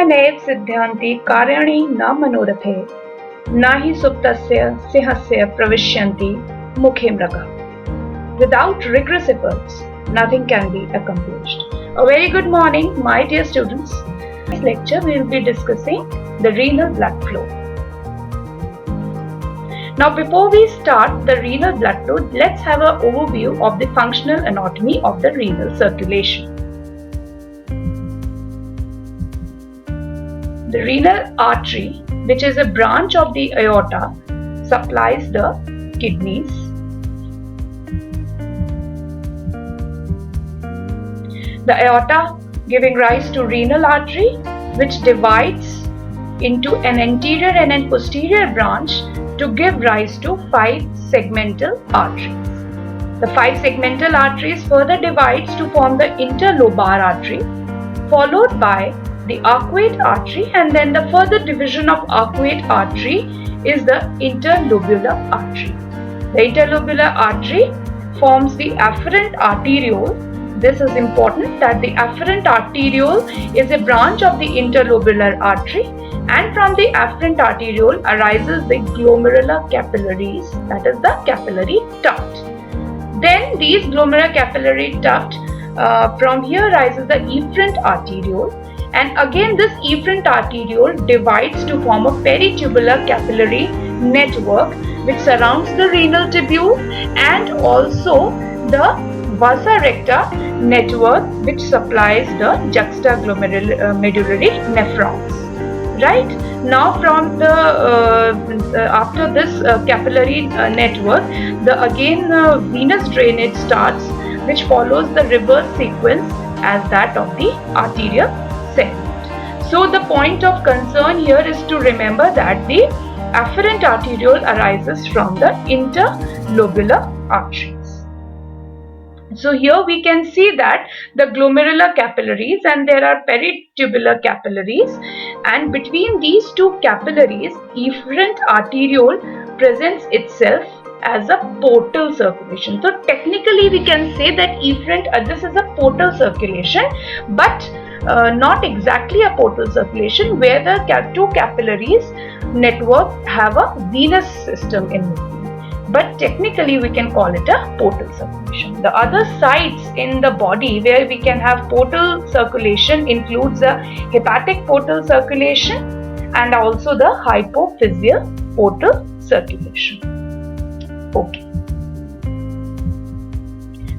नैव सिद्ध्यन्ति कार्याणि न मनोरथे न हि सुप्तस्य सिंहस्य प्रविश्यन्ति मुखे मृगा. Without rigorous efforts, nothing can be accomplished. A very good morning, my dear students. In this lecture, we will be discussing the renal blood flow. Now, before we start the renal blood flow, let's have an overview of the functional anatomy of the renal circulation. The renal artery, which is a branch of the aorta, supplies the kidneys. The aorta giving rise to renal artery, which divides into an anterior and an posterior branch to give rise to 5 segmental arteries. The 5 segmental arteries further divides to form the interlobar artery, followed by the arcuate artery, and then the further division of arcuate artery is the interlobular artery. The interlobular artery forms the afferent arteriole. This is important, that the afferent arteriole is a branch of the interlobular artery, and from the afferent arteriole arises the glomerular capillaries, that is the capillary duct. Then these glomerular capillary duct, from here rises the efferent arteriole, and again this efferent arteriole divides to form a peritubular capillary network which surrounds the renal tubule, and also the vasa recta network which supplies the juxtaglomerular nephrons. Right now, from the after this capillary network, the venous drainage starts, which follows the reverse sequence as that of the arterial segment. So the point of concern here is to remember that the afferent arteriole arises from the interlobular arteries. So here we can see that the glomerular capillaries, and there are peritubular capillaries, and between these two capillaries, efferent arteriole presents itself as a portal circulation. So technically we can say that this is a portal circulation, but not exactly a portal circulation, where the two capillaries network have a venous system in between. But technically we can call it a portal circulation. The other sites in the body where we can have portal circulation includes the hepatic portal circulation and also the hypophyseal portal circulation. Okay.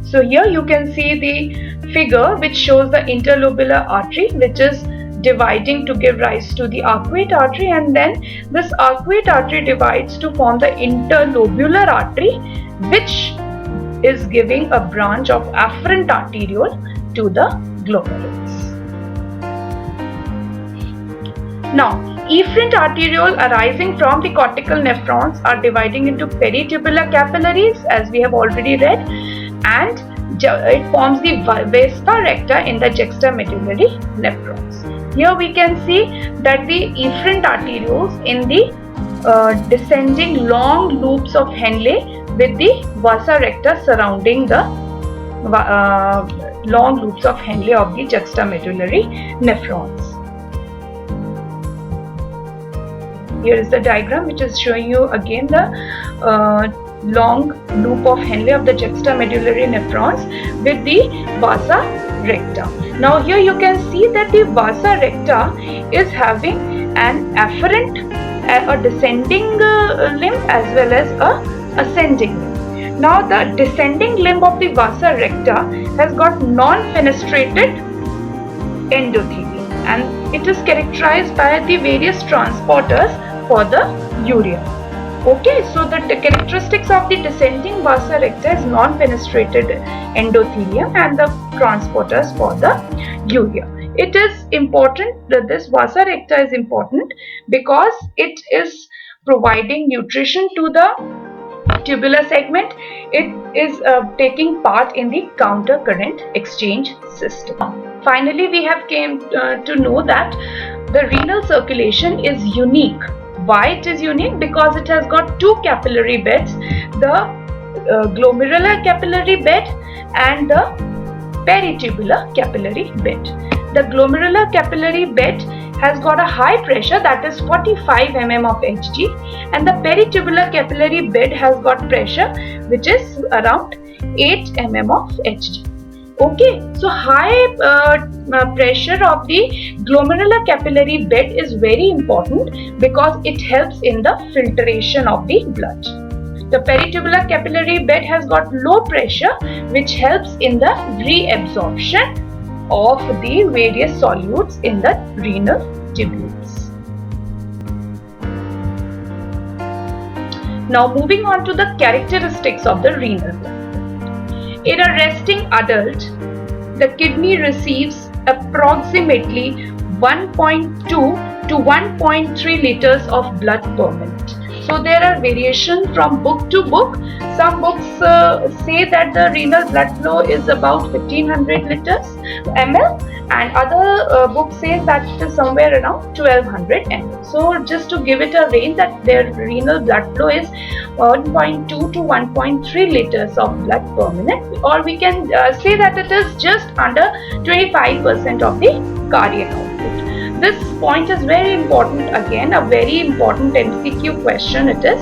So here you can see the figure which shows the interlobular artery, which is dividing to give rise to the arcuate artery, and then this arcuate artery divides to form the interlobular artery, which is giving a branch of afferent arteriole to the glomerulus. Now, efferent arteriole arising from the cortical nephrons are dividing into peritubular capillaries, as we have already read, and it forms the vasa recta in the juxtamedullary nephrons. Here we can see that the efferent arterioles in the descending long loops of Henle with the vasa recta surrounding the long loops of Henle of the juxtamedullary nephrons. Here is the diagram which is showing you again the long loop of Henle of the juxtamedullary nephrons with the vasa recta. Now here you can see that the vasa recta is having an afferent, a descending limb as well as a ascending limb. Now the descending limb of the vasa recta has got non-fenestrated endothelium, and it is characterized by the various transporters for the urea. Okay, so the characteristics of the descending vasa recta is non-fenestrated endothelium and the transporters for the urea. It is important that this vasa recta is important because it is providing nutrition to the tubular segment. It is taking part in the counter current exchange system. Finally, we have came to know that the renal circulation is unique. Why it is unique? Because it has got two capillary beds, the glomerular capillary bed and the peritubular capillary bed. The glomerular capillary bed has got a high pressure, that is 45 mm of Hg, and the peritubular capillary bed has got pressure which is around 8 mm of Hg. Okay, so high pressure of the glomerular capillary bed is very important because it helps in the filtration of the blood. The peritubular capillary bed has got low pressure which helps in the reabsorption of the various solutes in the renal tubules. Now moving on to the characteristics of the renal blood. In a resting adult, the kidney receives approximately 1.2 to 1.3 liters of blood per minute. So there are variations from book to book. Some books say that the renal blood flow is about 1500 liters ml, and other books say that it is somewhere around 1200 ml. So just to give it a range, that their renal blood flow is 1.2 to 1.3 liters of blood per minute, or we can say that it is just under 25% of the cardiac output. This point is very important. Again, a very important MCQ question it is,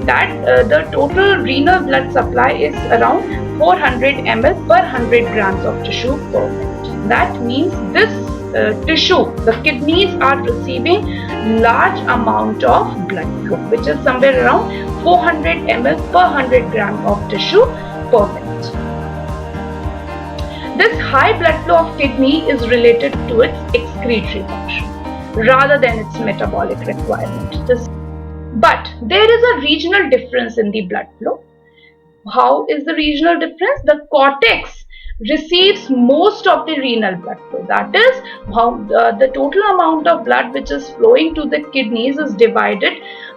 that the total renal blood supply is around 400 ml per 100 grams of tissue per minute. That means this tissue, the kidneys are receiving large amount of blood flow, which is somewhere around 400 ml per 100 grams of tissue per minute. This high blood flow of kidney is related to its excretory function rather than its metabolic requirement. But there is a regional difference in the blood flow. How is the regional difference? The cortex receives most of the renal blood flow. That is how the total amount of blood which is flowing to the kidneys is divided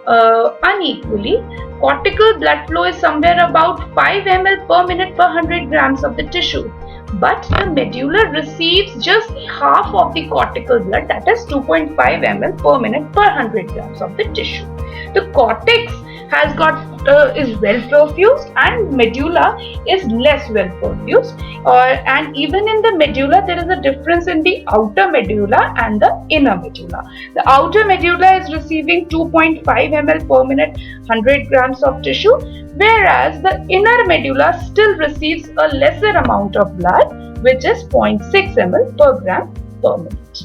unequally. Cortical blood flow is somewhere about 5 ml per minute per 100 grams of the tissue. But the medulla receives just half of the cortical blood, that is 2.5 ml per minute per 100 grams of the tissue. The cortex has got is well perfused and medulla is less well perfused, and even in the medulla there is a difference in the outer medulla and the inner medulla. The outer medulla is receiving 2.5 ml per minute 100 grams of tissue, whereas the inner medulla still receives a lesser amount of blood, which is 0.6 ml per gram per minute.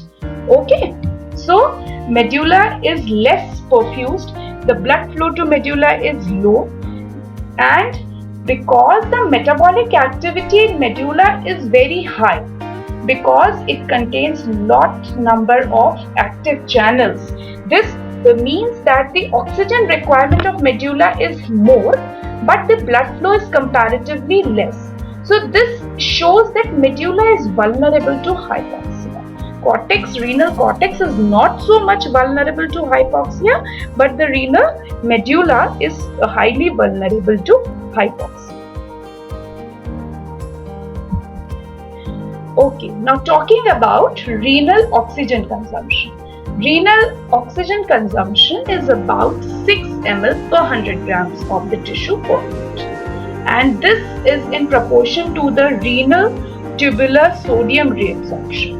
Okay, so medulla is less perfused, the blood flow to medulla is low, and because the metabolic activity in medulla is very high, because it contains lot number of active channels, this means that the oxygen requirement of medulla is more, but the blood flow is comparatively less. So this shows that medulla is vulnerable to hypoxia. Renal cortex is not so much vulnerable to hypoxia, but the renal medulla is highly vulnerable to hypoxia. Okay, now talking about renal oxygen consumption. Renal oxygen consumption is about 6 ml per 100 grams of the tissue per minute, and this is in proportion to the renal tubular sodium reabsorption,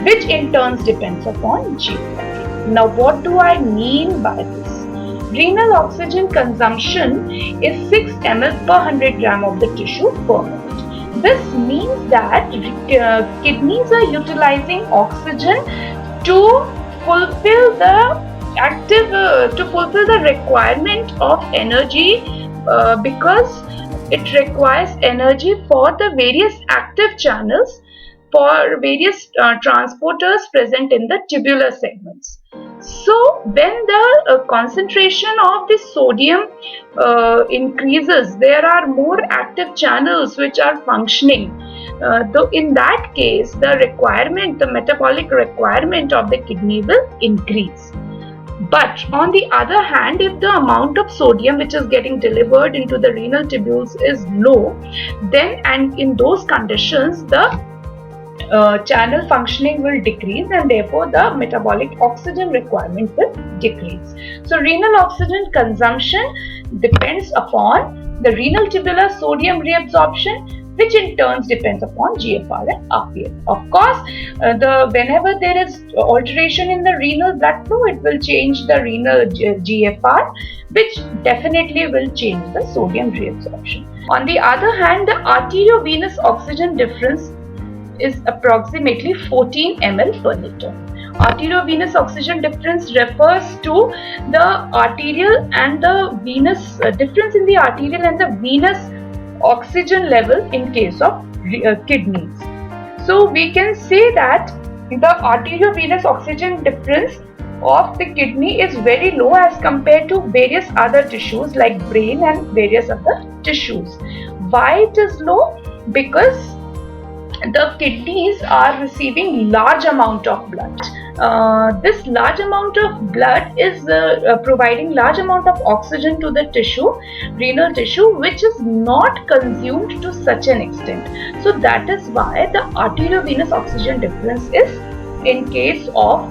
which in turn depends upon GFR. Now what do I mean by this? Renal oxygen consumption is 6 ml per 100 gram of the tissue per minute. This means that kidneys are utilizing oxygen to fulfill the requirement of energy, because it requires energy for the various active channels, for various transporters present in the tubular segments. So when the concentration of the sodium increases, there are more active channels which are functioning. Though in that case, the metabolic requirement of the kidney will increase. But on the other hand, if the amount of sodium which is getting delivered into the renal tubules is low, then and in those conditions the channel functioning will decrease, and therefore the metabolic oxygen requirement will decrease. So renal oxygen consumption depends upon the renal tubular sodium reabsorption, which in turns depends upon GFR and RPL. Of course, whenever there is alteration in the renal blood flow, it will change the renal GFR, which definitely will change the sodium reabsorption. On the other hand, the arteriovenous oxygen difference is approximately 14 ml per liter. Arteriovenous oxygen difference refers to the arterial and the venous difference in the arterial and the venous oxygen level in case of kidneys. So we can say that the arteriovenous oxygen difference of the kidney is very low as compared to various other tissues like brain and various other tissues. Why it is low? Because the kidneys are receiving large amount of blood. This large amount of blood is providing large amount of oxygen to the tissue, renal tissue, which is not consumed to such an extent. So that is why the arteriovenous oxygen difference is, in case of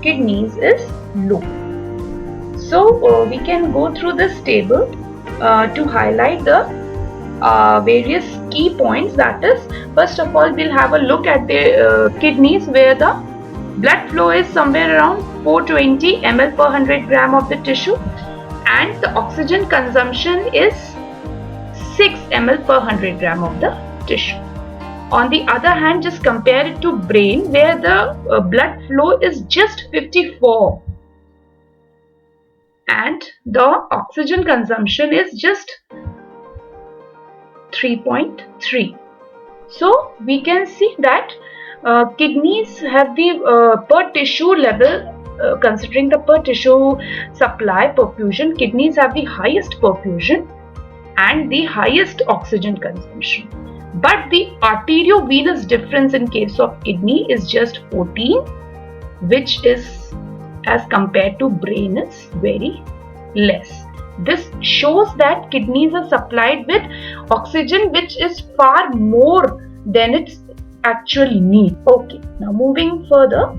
kidneys, is low. So we can go through this table to highlight the various key points. That is, first of all, we'll have a look at the kidneys, where the blood flow is somewhere around 420 ml per 100 gram of the tissue, and the oxygen consumption is 6 ml per 100 gram of the tissue. On the other hand, just compare it to brain, where the blood flow is just 54 and the oxygen consumption is just 3.3. So we can see that kidneys have the per tissue level, considering the per tissue supply perfusion, kidneys have the highest perfusion and the highest oxygen consumption. But the arteriovenous difference in case of kidney is just 14, which is, as compared to brain, is very less. This shows that kidneys are supplied with oxygen which is far more than its actual need. Okay, now moving further,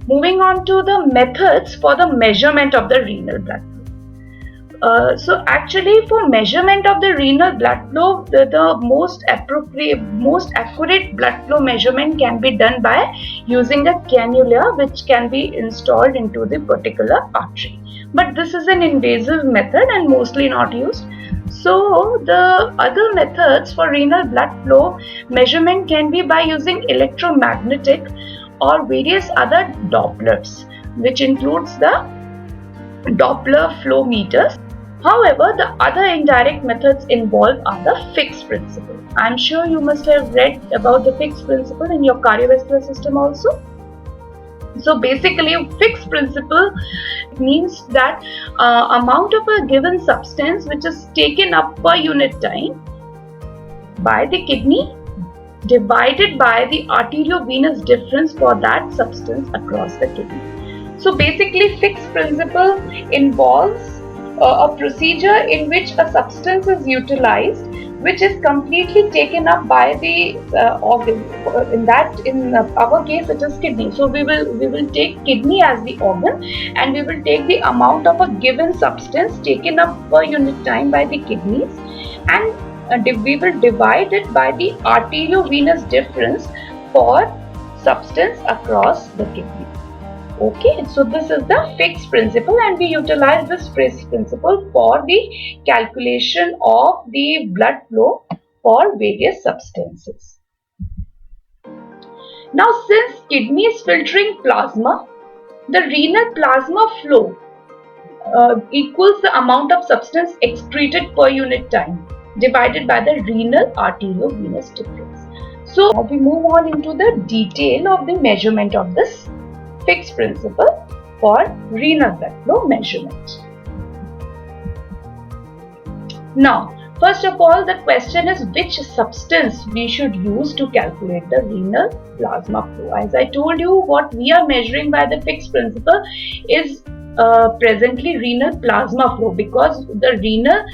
moving on to the methods for the measurement of the renal blood flow. So actually, for measurement of the renal blood flow, the most accurate blood flow measurement can be done by using a cannula which can be installed into the particular artery. But this is an invasive method and mostly not used. So the other methods for renal blood flow measurement can be by using electromagnetic or various other Dopplers, which includes the Doppler flow meters. However, the other indirect methods involved are the Fick's principle. I am sure you must have read about the Fick's principle in your cardiovascular system also. So basically, Fick's principle means that amount of a given substance which is taken up per unit time by the kidney divided by the arteriovenous difference for that substance across the kidney. So basically, Fick's principle involves a procedure in which a substance is utilized which is completely taken up by the organ. In our case, it is kidney. So we will take kidney as the organ, and we will take the amount of a given substance taken up per unit time by the kidneys, and we will divide it by the arteriovenous difference for substance across the kidney. Okay, so this is the Fick's principle, and we utilize this Fick's principle for the calculation of the blood flow for various substances. Now, since kidney is filtering plasma, the renal plasma flow equals the amount of substance excreted per unit time divided by the renal arteriovenous difference. So now we move on into the detail of the measurement of this Fick's principle for renal blood flow measurement. Now, first of all, the question is which substance we should use to calculate the renal plasma flow. As I told you, what we are measuring by the Fick's principle is presently renal plasma flow, because the renal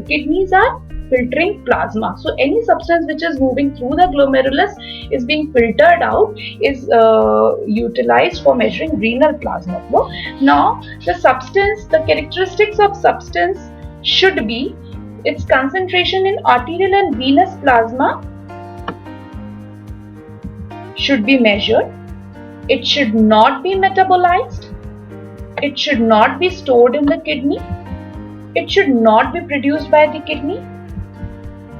kidneys are filtering plasma. So any substance which is moving through the glomerulus is being filtered out, is utilized for measuring renal plasma flow. Now, the characteristics of substance should be its concentration in arterial and venous plasma should be measured. It should not be metabolized. It should not be stored in the kidney. It should not be produced by the kidney.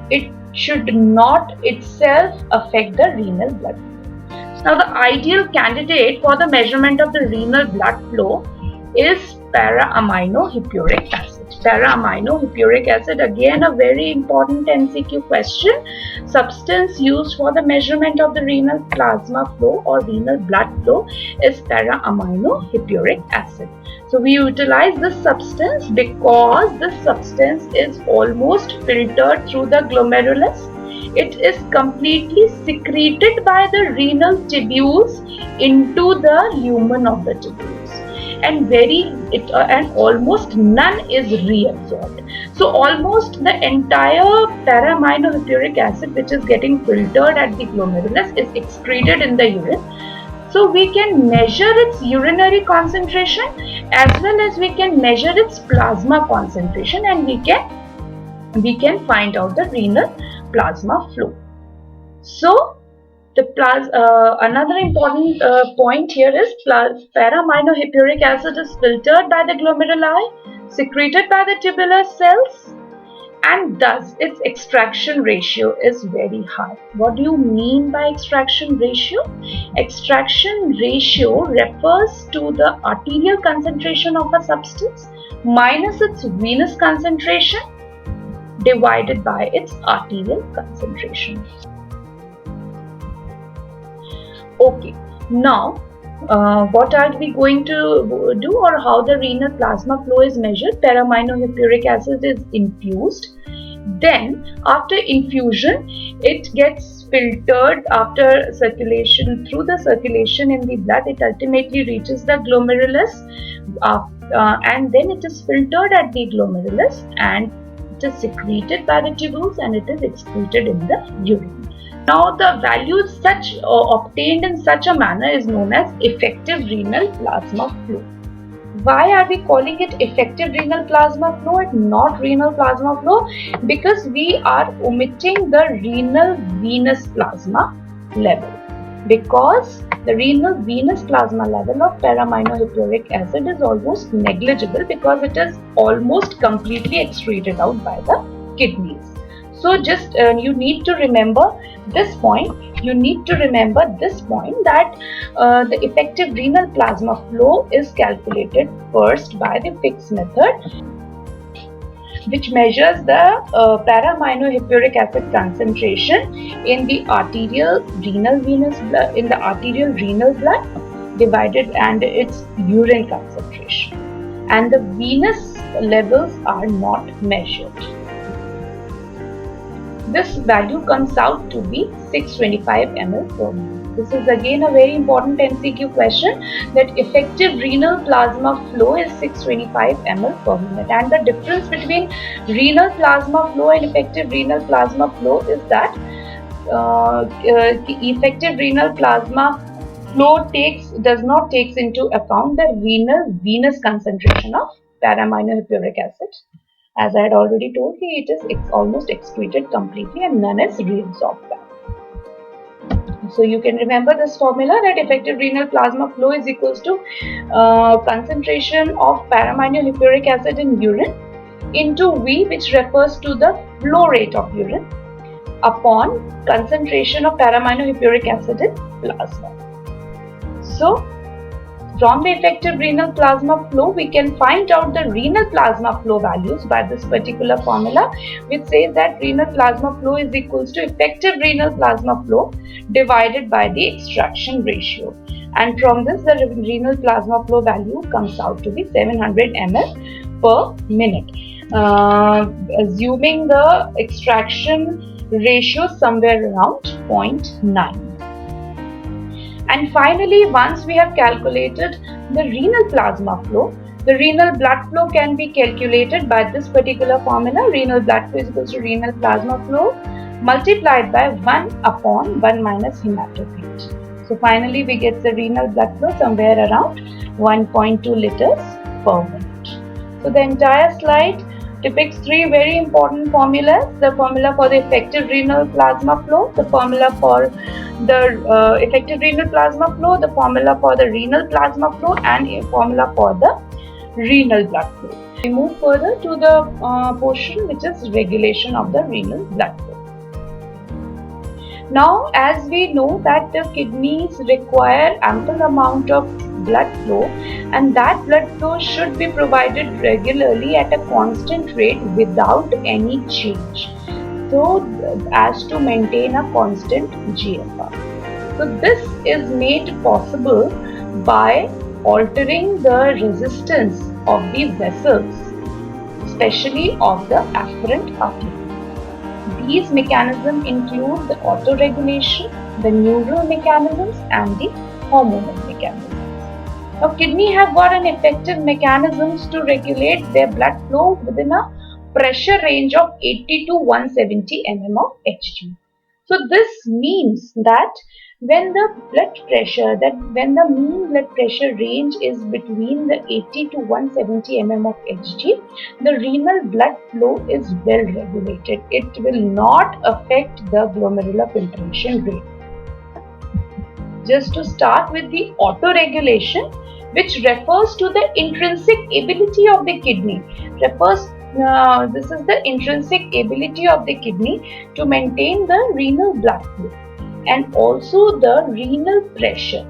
It should not itself affect the renal blood flow. Now, the ideal candidate for the measurement of the renal blood flow is para-aminohippuric acid. Para-aminohippuric acid, again a very important MCQ question. Substance used for the measurement of the renal plasma flow or renal blood flow is para-aminohippuric acid. So we utilize this substance because this substance is almost filtered through the glomerulus. It is completely secreted by the renal tubules into the lumen of the tubules, and almost none is reabsorbed. So almost the entire para-aminohippuric acid which is getting filtered at the glomerulus is excreted in the urine. So we can measure its urinary concentration as well as we can measure its plasma concentration, and we can find out the renal plasma flow. So another important point here is para-aminohippuric acid is filtered by the glomeruli, secreted by the tubular cells, and thus its extraction ratio is very high. What do you mean by extraction ratio? Extraction ratio refers to the arterial concentration of a substance minus its venous concentration divided by its arterial concentration. Okay, now what are we going to do, or how the renal plasma flow is measured? Para-aminohippuric acid is infused. Then after infusion, it gets filtered after circulation, through the circulation in the blood. It ultimately reaches the glomerulus and then it is filtered at the glomerulus, and it is secreted by the tubules and it is excreted in the urine. Now, the value obtained in such a manner is known as effective renal plasma flow. Why are we calling it effective renal plasma flow and not renal plasma flow? Because we are omitting the renal venous plasma level. Because the renal venous plasma level of para-aminohippuric acid is almost negligible, because it is almost completely excreted out by the kidneys. So just you need to remember this point. That the effective renal plasma flow is calculated first by the Fick's method, which measures the para-aminohippuric acid concentration in the arterial renal blood divided and its urine concentration, and the venous levels are not measured. This value comes out to be 625 ml per minute. This is again a very important MCQ question, that effective renal plasma flow is 625 ml per minute, and the difference between renal plasma flow and effective renal plasma flow is that effective renal plasma flow does not take into account the renal venous concentration of para-aminohippuric acid. As I had already told you, it is almost excreted completely and none is reabsorbed back. So you can remember this formula, that effective renal plasma flow is equals to concentration of para-aminohippuric acid in urine into V, which refers to the flow rate of urine, upon concentration of para-aminohippuric acid in plasma. So from the effective renal plasma flow, we can find out the renal plasma flow values by this particular formula, which says that renal plasma flow is equals to effective renal plasma flow divided by the extraction ratio. And from this, the renal plasma flow value comes out to be 700 ml per minute, assuming the extraction ratio somewhere around 0.9. And finally, once we have calculated the renal plasma flow, the renal blood flow can be calculated by this particular formula. Renal blood flow is equal to renal plasma flow multiplied by 1 upon 1 minus hematocrit. So finally, we get the renal blood flow somewhere around 1.2 liters per minute. So the entire slide depicts three very important formulas: the formula for the effective renal plasma flow, the formula for the effective renal plasma flow, the formula for the renal plasma flow, and a formula for the renal blood flow. We move further to the portion which is regulation of the renal blood flow. Now, as we know that the kidneys require ample amount of blood flow, and that blood flow should be provided regularly at a constant rate without any change, so as to maintain a constant GFR. So this is made possible by altering the resistance of the vessels, especially of the afferent artery. These mechanisms include the autoregulation, the neural mechanisms, and the hormonal mechanisms. Now, kidney have got an effective mechanisms to regulate their blood flow within a pressure range of 80 to 170 mm of Hg. So this means that when the mean blood pressure range is between the 80 to 170 mm of Hg, the renal blood flow is well regulated. It will not affect the glomerular filtration rate. Just to start with the autoregulation, which refers to the intrinsic ability of the kidney, this is the intrinsic ability of the kidney to maintain the renal blood flow and also the renal pressure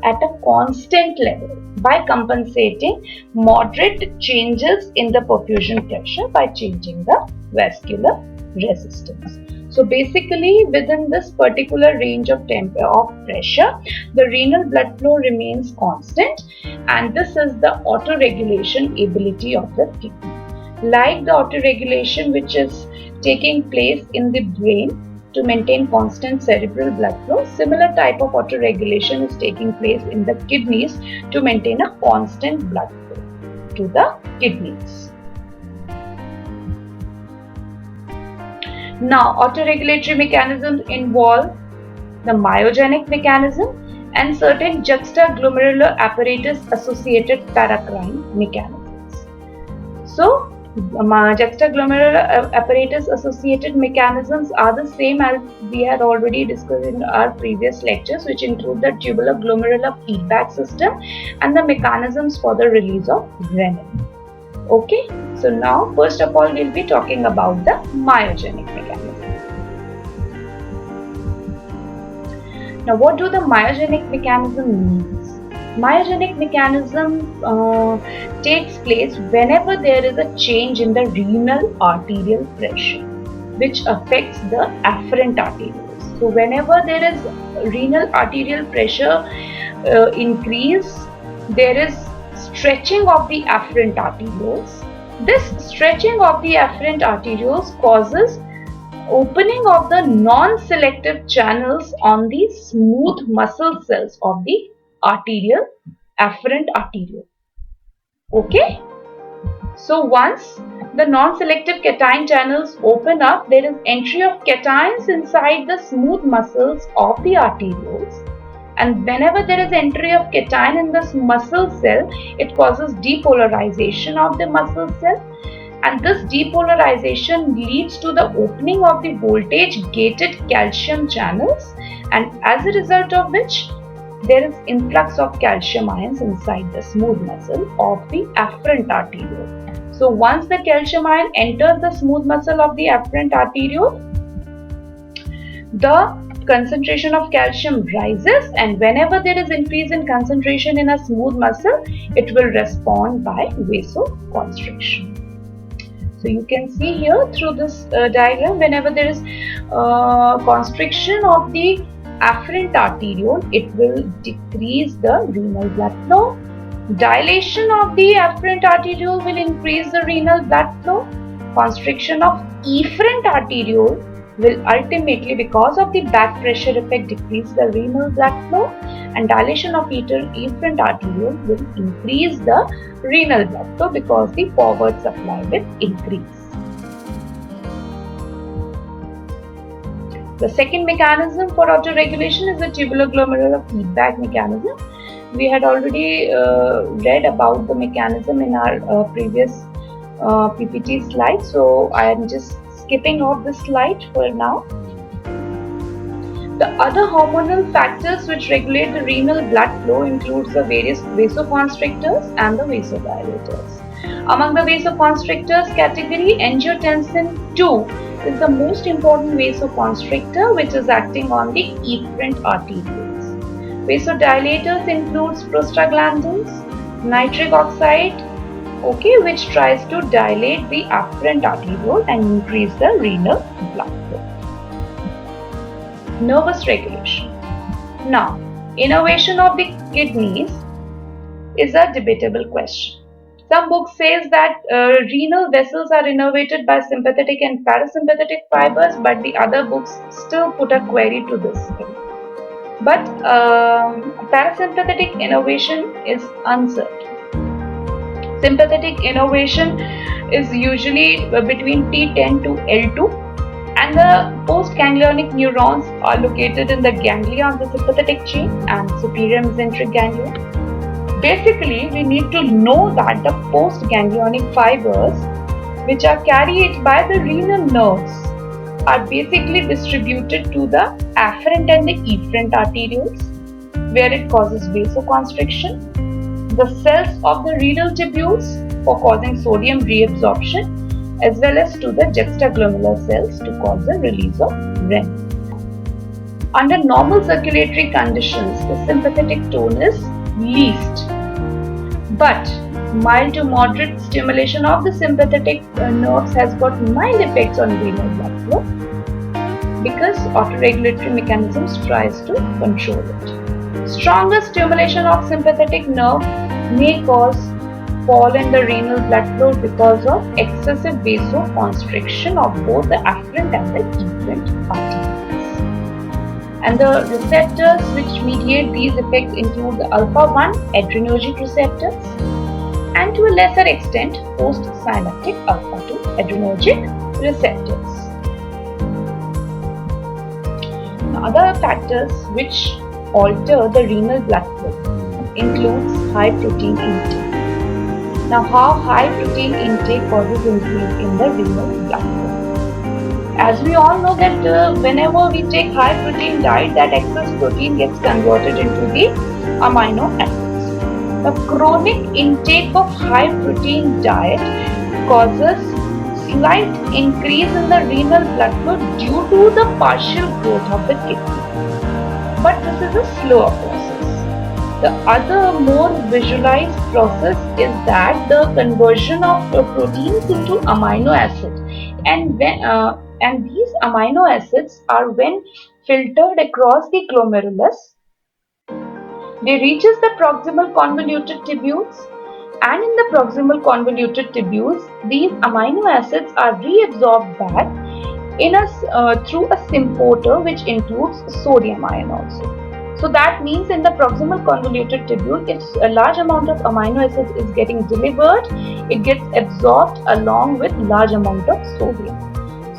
at a constant level by compensating moderate changes in the perfusion pressure by changing the vascular resistance. So basically, within this particular range of pressure, the renal blood flow remains constant, and this is the autoregulation ability of the kidney. Like the autoregulation which is taking place in the brain to maintain constant cerebral blood flow, similar type of autoregulation is taking place in the kidneys to maintain a constant blood flow to the kidneys. Now, autoregulatory mechanisms involve the myogenic mechanism and certain juxtaglomerular apparatus associated paracrine mechanisms. So, juxtaglomerular apparatus associated mechanisms are the same as we had already discussed in our previous lectures, which include the tubular glomerular feedback system and the mechanisms for the release of renin. Okay, so now first of all we'll be talking about the myogenic mechanism. Now, what do the myogenic mechanism means? Myogenic mechanism takes place whenever there is a change in the renal arterial pressure, which affects the afferent arterioles. So, whenever there is renal arterial pressure increase, there is stretching of the afferent arterioles. This stretching of the afferent arterioles causes opening of the non-selective channels on the smooth muscle cells of the afferent arteriole. Okay? So once the non-selective cation channels open up, there is entry of cations inside the smooth muscles of the arterioles. And whenever there is entry of cation in this muscle cell, it causes depolarization of the muscle cell. And this depolarization leads to the opening of the voltage-gated calcium channels, and as a result of which, there is influx of calcium ions inside the smooth muscle of the afferent arteriole. So once the calcium ion enters the smooth muscle of the afferent arteriole, the concentration of calcium rises, and whenever there is increase in concentration in a smooth muscle, it will respond by vasoconstriction. So you can see here through this diagram, whenever there is constriction of the afferent arteriole, it will decrease the renal blood flow. Dilation of the afferent arteriole will increase the renal blood flow. Constriction of efferent arteriole will ultimately, because of the back pressure effect, decrease the renal blood flow, and dilation of efferent arteriole will increase the renal blood flow because the forward supply will increase. The second mechanism for autoregulation is the tubular glomerular feedback mechanism. We had already read about the mechanism in our previous PPT slide, so I am just skipping off this slide for now. The other hormonal factors which regulate the renal blood flow includes the various vasoconstrictors and the vasodilators. Among the vasoconstrictors category, angiotensin II is the most important vasoconstrictor which is acting on the efferent arterioles. Vasodilators includes prostaglandins, nitric oxide, which tries to dilate the afferent arteriole and increase the renal blood flow. Nervous regulation. Now, innervation of the kidneys is a debatable question. Some books says that renal vessels are innervated by sympathetic and parasympathetic fibers, but the other books still put a query to this thing. But parasympathetic innervation is uncertain. Sympathetic innervation is usually between T10 to L2. And the postganglionic neurons are located in the ganglia on the sympathetic chain and superior mesenteric ganglia. Basically, we need to know that the postganglionic fibers, which are carried by the renal nerves, are basically distributed to the afferent and the efferent arterioles, where it causes vasoconstriction, the cells of the renal tubules for causing sodium reabsorption, as well as to the juxtaglomerular cells to cause the release of REM. Under normal circulatory conditions, the sympathetic tone is least, but mild to moderate stimulation of the sympathetic nerves has got mild effects on renal blood flow because autoregulatory mechanisms tries to control it. Stronger stimulation of sympathetic nerve may cause fall in the renal blood flow because of excessive vasoconstriction of both the afferent and the efferent arterioles. And the receptors which mediate these effects include the alpha-1 adrenergic receptors and to a lesser extent postsynaptic alpha-2 adrenergic receptors. Now, other factors which alter the renal blood flow includes high protein intake. Now, how high protein intake causes increase in the renal blood flow? As we all know that whenever we take high protein diet, that excess protein gets converted into the amino acids. The chronic intake of high protein diet causes slight increase in the renal blood flow due to the partial growth of the kidney. But this is a slower process. The other more visualized process is that the conversion of proteins into amino acids, and these amino acids are when filtered across the glomerulus, they reaches the proximal convoluted tubules, and in the proximal convoluted tubules, these amino acids are reabsorbed back through a symporter which includes sodium ion also. So that means in the proximal convoluted tubule, if a large amount of amino acids is getting delivered, it gets absorbed along with large amount of sodium.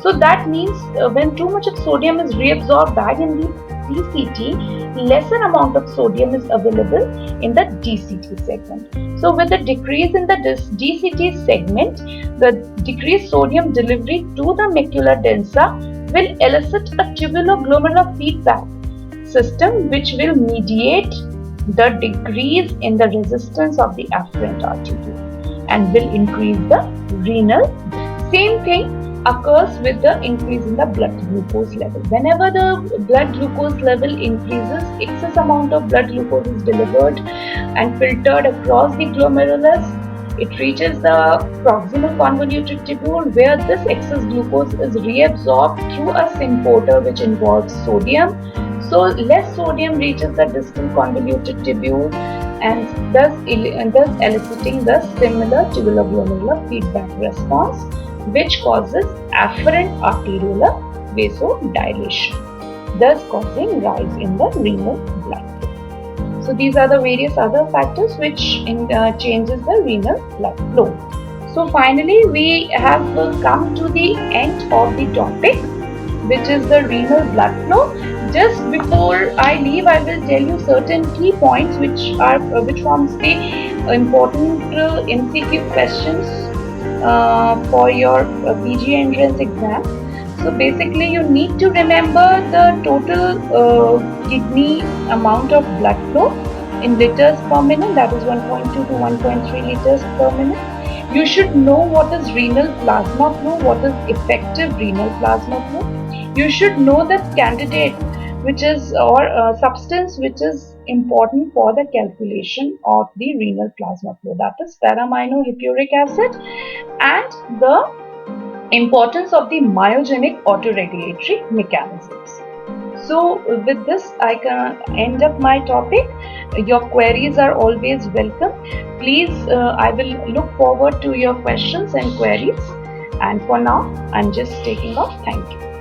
So that means when too much of sodium is reabsorbed back in the DCT, lesser amount of sodium is available in the DCT segment. So with the decrease in the DCT segment, the decreased sodium delivery to the macula densa will elicit a tubulo-glomerular feedback system which will mediate the decrease in the resistance of the afferent arteriole and will increase the renal. Same thing occurs with the increase in the blood glucose level. Whenever the blood glucose level increases, excess amount of blood glucose is delivered and filtered across the glomerulus. It reaches the proximal convoluted tubule where this excess glucose is reabsorbed through a symporter which involves sodium. So less sodium reaches the distal convoluted tubule and thus eliciting the similar tubuloglomerular feedback response which causes afferent arteriolar vasodilation, thus causing rise in the renal blood flow. So these are the various other factors which changes the renal blood flow. So finally we have come to the end of the topic, which is the renal blood flow. Just before I leave, I will tell you certain key points which forms the important MCQ questions for your PG entrance exam. So basically you need to remember the total kidney amount of blood flow in liters per minute, that is 1.2 to 1.3 liters per minute. You should know what is renal plasma flow, what is effective renal plasma flow. You should know the candidate which is or substance which is important for the calculation of the renal plasma flow, that is para-aminohippuric acid, and the importance of the myogenic autoregulatory mechanisms. So with this I can end up my topic. Your queries are always welcome. Please, I will look forward to your questions and queries. And for now, I'm just taking off. Thank you.